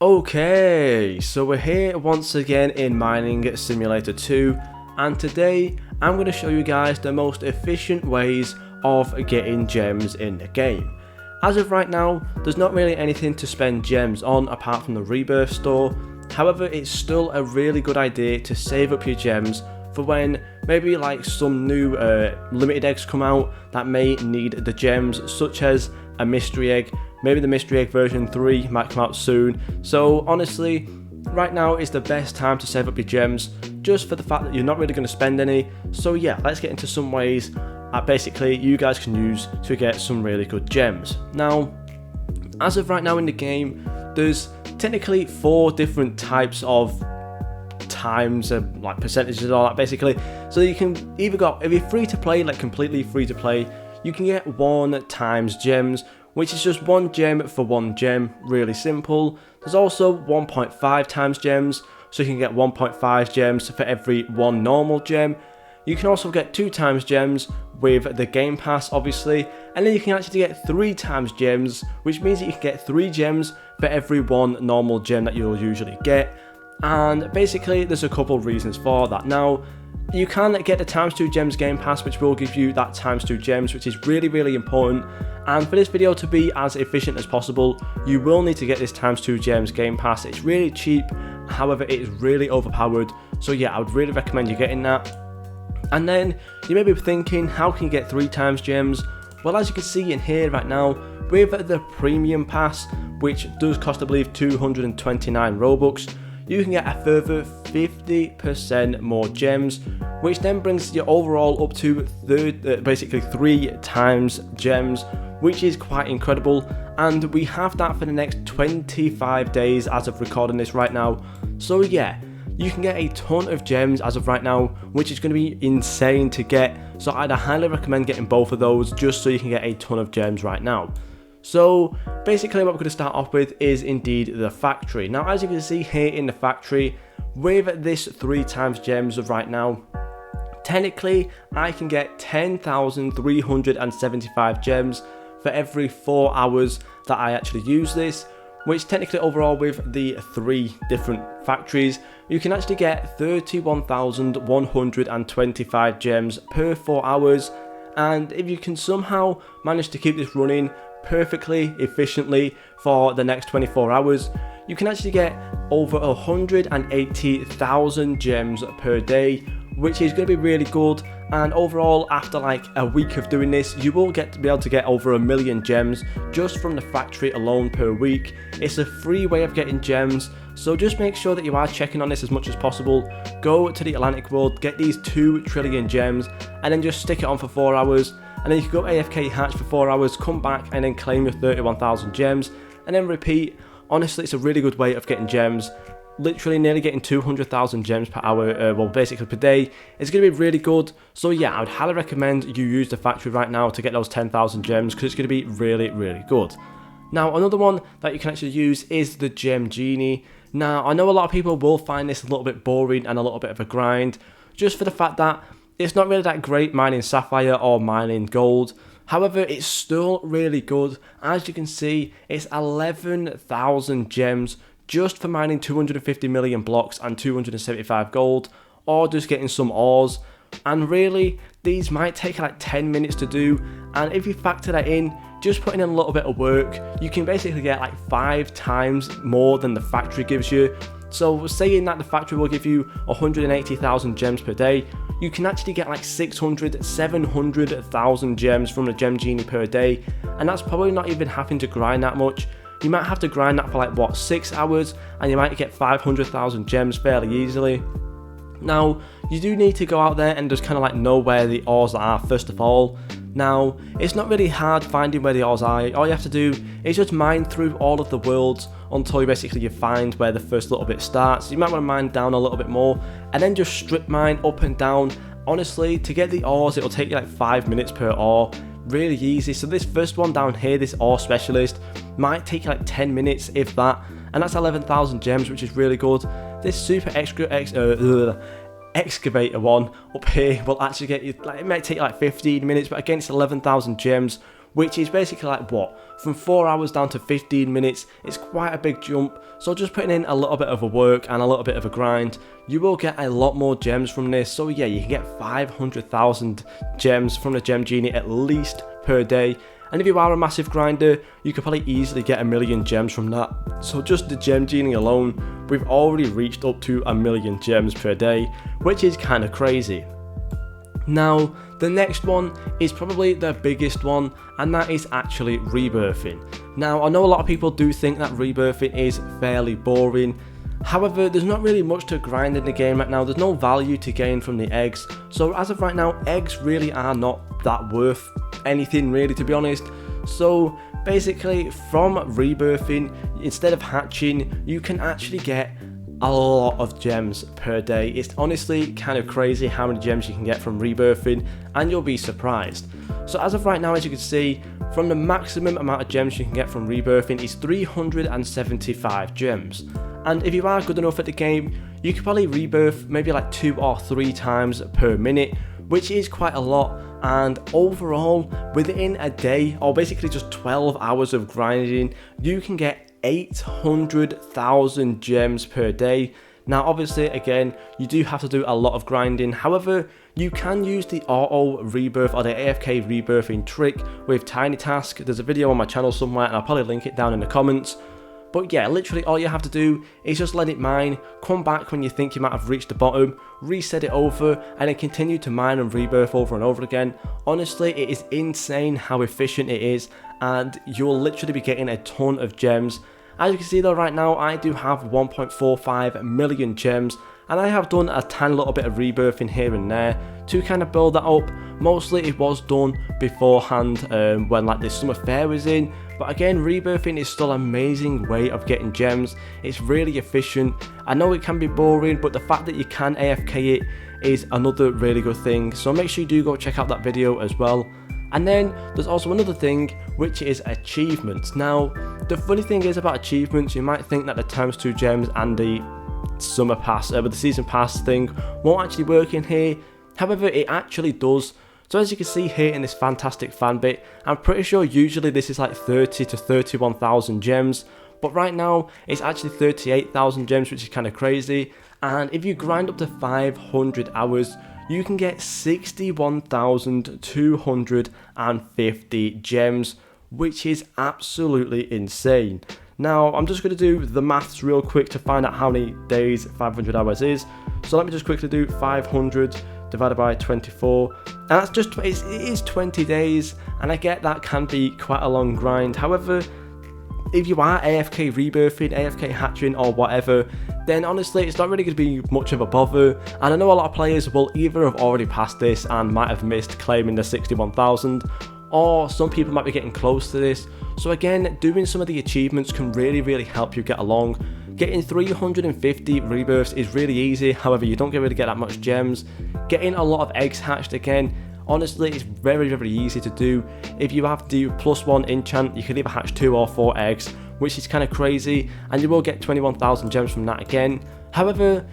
Okay, so we're here once again in Mining Simulator 2, and today I'm going to show you guys the most efficient ways of getting gems in the game. As of right now, there's not really anything to spend gems on apart from the Rebirth store. However, it's still a really good idea to save up your gems for when maybe like some new limited eggs come out that may need the gems, such as a mystery egg. Maybe the mystery egg version 3 might come out soon. So honestly, right now is the best time to save up your gems, just for the fact that you're not really going to spend any. So yeah, let's get into some ways that basically you guys can use to get some really good gems. Now, as of right now in the game, there's technically 4 different types of times, like percentages and all that basically. So you can either go, if you're free to play, like completely free to play, you can get 1 times gems, which is just 1 gem for 1 gem, really simple. There's also 1.5 times gems, so you can get 1.5 gems for every 1 normal gem. You can also get 2 times gems with the Game Pass, obviously, and then you can actually get 3 times gems, which means that you can get 3 gems for every 1 normal gem that you'll usually get. And basically, there's a couple reasons for that. Now, you can get the times 2 gems Game Pass, which will give you that times 2 gems, which is really important. And for this video to be as efficient as possible, you will need to get this times 2 gems Game Pass. It's really cheap, however it is really overpowered, so yeah, I would really recommend you getting that. And then you may be thinking, how can you get 3 times gems? Well, as you can see in here right now, with the Premium Pass, which does cost I believe 229 Robux, you can get a further 50% more gems, which then brings your overall up to basically 3 times gems, which is quite incredible. And we have that for the next 25 days as of recording this right now. So yeah, you can get a ton of gems as of right now, which is going to be insane to get. So I'd highly recommend getting both of those just so you can get a ton of gems right now. So basically what we're going to start off with is indeed the factory. Now, as you can see here in the factory, with this 3 times gems of right now, technically I can get 10,375 gems for every 4 hours that I actually use this, which technically overall with the 3 different factories, you can actually get 31,125 gems per 4 hours. And if you can somehow manage to keep this running perfectly efficiently for the next 24 hours, you can actually get over 180,000 gems per day, which is going to be really good. And overall, after like a week of doing this, you will be able to get over 1 million gems just from the factory alone per week. It's a free way of getting gems, so just make sure that you are checking on this as much as possible. Go to the Atlantic world, get these 2 trillion gems, and then just stick it on for 4 hours. And then you can go AFK hatch for 4 hours, come back and then claim your 31,000 gems, and then repeat. Honestly, it's a really good way of getting gems. Literally nearly getting 200,000 gems per hour, well basically per day. It's going to be really good. So yeah, I would highly recommend you use the factory right now to get those 10,000 gems, because it's going to be really good. Now, another one that you can actually use is the Gem Genie. Now, I know a lot of people will find this a little bit boring and a little bit of a grind, just for the fact that it's not really that great mining sapphire or mining gold. However, it's still really good. As you can see, it's 11,000 gems just for mining 250 million blocks and 275 gold, or just getting some ores. And really, these might take like 10 minutes to do, and if you factor that in, just putting in a little bit of work, you can basically get like 5 times more than the factory gives you. So saying that the factory will give you 180,000 gems per day, you can actually get like 700,000 gems from the Gem Genie per day, and that's probably not even having to grind that much. You might have to grind that for like, what, 6 hours, and you might get 500,000 gems fairly easily. Now, you do need to go out there and just kind of like know where the ores are first of all. Now, it's not really hard finding where the ores are. All you have to do is just mine through all of the worlds until you find where the first little bit starts. You might want to mine down a little bit more, and then just strip mine up and down. Honestly, to get the ores, it'll take you like 5 minutes per ore. Really easy. So this first one down here, this ore specialist, might take you like 10 minutes if that, and that's 11,000 gems, which is really good. This super excavator one up here will actually get you, like, it might take you like 15 minutes, but against 11,000 gems, which is basically like what, from 4 hours down to 15 minutes. It's quite a big jump, so just putting in a little bit of a work and a little bit of a grind, you will get a lot more gems from this. So yeah, you can get 500,000 gems from the Gem Genie at least per day. And if you are a massive grinder, you could probably easily get 1 million gems from that. So just the Gem Genie alone, we've already reached up to 1 million gems per day, which is kind of crazy. Now, the next one is probably the biggest one, and that is actually Rebirthing. Now, I know a lot of people do think that Rebirthing is fairly boring. However, there's not really much to grind in the game right now. There's no value to gain from the eggs. So as of right now, eggs really are not that worth anything really, to be honest. So basically, from Rebirthing, instead of hatching, you can actually get a lot of gems per day. It's honestly kind of crazy how many gems you can get from Rebirthing, and you'll be surprised. So as of right now, as you can see, from the maximum amount of gems you can get from Rebirthing is 375 gems. And if you are good enough at the game, you can probably rebirth maybe like 2 or 3 times per minute, which is quite a lot. And overall, within a day, or basically just 12 hours of grinding, you can get 800,000 gems per day. Now obviously, again, you do have to do a lot of grinding. However, you can use the auto rebirth or the AFK rebirthing trick with Tiny Task. There's a video on my channel somewhere, and I'll probably link it down in the comments. But yeah, literally all you have to do is just let it mine, come back when you think you might have reached the bottom, reset it over, and then continue to mine and rebirth over and over again. Honestly, it is insane how efficient it is, and you'll literally be getting a ton of gems. As you can see though, right now I do have 1.45 million gems, and I have done a tiny little bit of rebirthing here and there to kind of build that up. Mostly it was done beforehand when like the summer fair was in. But again, rebirthing is still an amazing way of getting gems. It's really efficient. I know it can be boring, but the fact that you can AFK it is another really good thing. So make sure you do go check out that video as well. And then there's also another thing, which is achievements. Now, the funny thing is about achievements, you might think that the ×2 gems and the summer pass, but the season pass thing won't actually work in here. However, it actually does. So as you can see here in this fantastic fan bit, I'm pretty sure usually this is like 30 to 31,000 gems, but right now it's actually 38,000 gems, which is kind of crazy. And if you grind up to 500 hours, you can get 61,250 gems, which is absolutely insane. Now, I'm just going to do the maths real quick to find out how many days 500 hours is. So let me just quickly do 500 divided by 24, and that's just, it is 20 days, and I get that can be quite a long grind. However, if you are AFK rebirthing, AFK hatching or whatever, then honestly it's not really going to be much of a bother. And I know a lot of players will either have already passed this and might have missed claiming the 61,000, or some people might be getting close to this. So again, doing some of the achievements can really help you get along. Getting 350 rebirths is really easy, however you don't really get that much gems. Getting a lot of eggs hatched, again, honestly it's very easy to do. If you have to do +1 enchant, you can either hatch 2 or 4 eggs, which is kind of crazy, and you will get 21,000 gems from that again. However,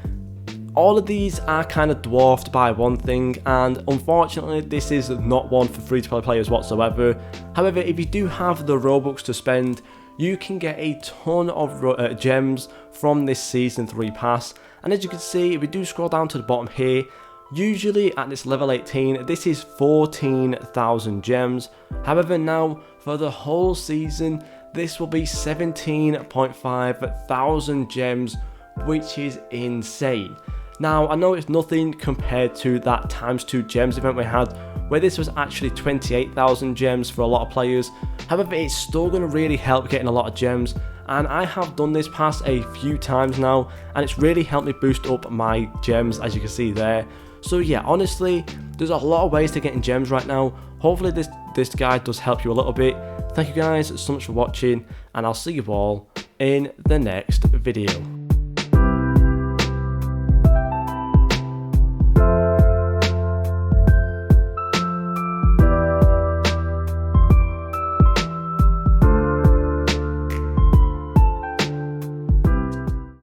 all of these are kind of dwarfed by one thing, and unfortunately this is not one for free-to-play players whatsoever. However, if you do have the Robux to spend, you can get a ton of gems from this Season 3 pass. And as you can see, if we do scroll down to the bottom here, usually at this level 18, this is 14,000 gems. However, now for the whole season, this will be 17.5 thousand gems, which is insane. Now, I know it's nothing compared to that ×2 gems event we had, where this was actually 28,000 gems for a lot of players. However, it's still going to really help getting a lot of gems, and I have done this pass a few times now, and it's really helped me boost up my gems, as you can see there. So yeah, honestly, there's a lot of ways to getting gems right now. Hopefully this guide does help you a little bit. Thank you guys so much for watching, and I'll see you all in the next video.